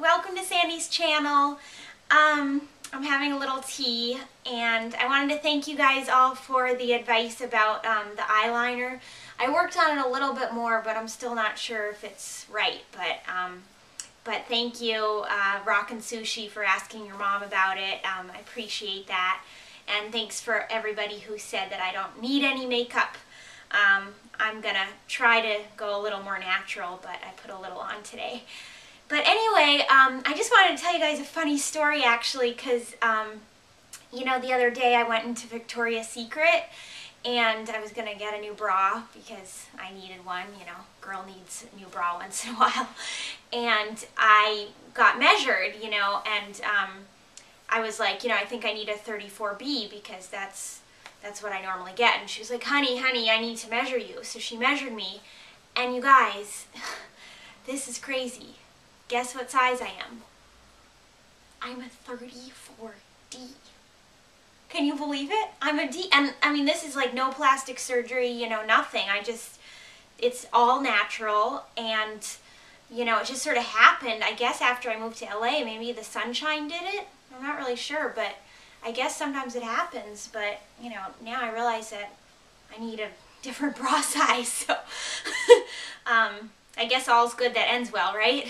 welcome to Sandy's channel. I'm having a little tea, and I wanted to thank you guys all for the advice about the eyeliner. I worked on it a little bit more, but I'm still not sure if it's right. But thank you, Rockin' Sushi, for asking your mom about it. I appreciate that. And thanks for everybody who said that I don't need any makeup. I'm gonna try to go a little more natural, but I put a little on today. But anyway, I just wanted to tell you guys a funny story, actually, because, you know, the other day I went into Victoria's Secret, and I was going to get a new bra because I needed one. You know, girl needs a new bra once in a while. And I got measured, you know, and I was like, you know, I think I need a 34B because that's what I normally get. And she was like, honey, I need to measure you. So she measured me, and you guys, this is crazy. Guess what size I am? I'm a 34D. Can you believe it? I'm a D. And I mean, this is like no plastic surgery, you know, nothing. It's all natural, and, you know, it just sort of happened, I guess, after I moved to LA. Maybe the sunshine did it. I'm not really sure, but I guess sometimes it happens. But, you know, now I realize that I need a different bra size. So, I guess all's good that ends well, right?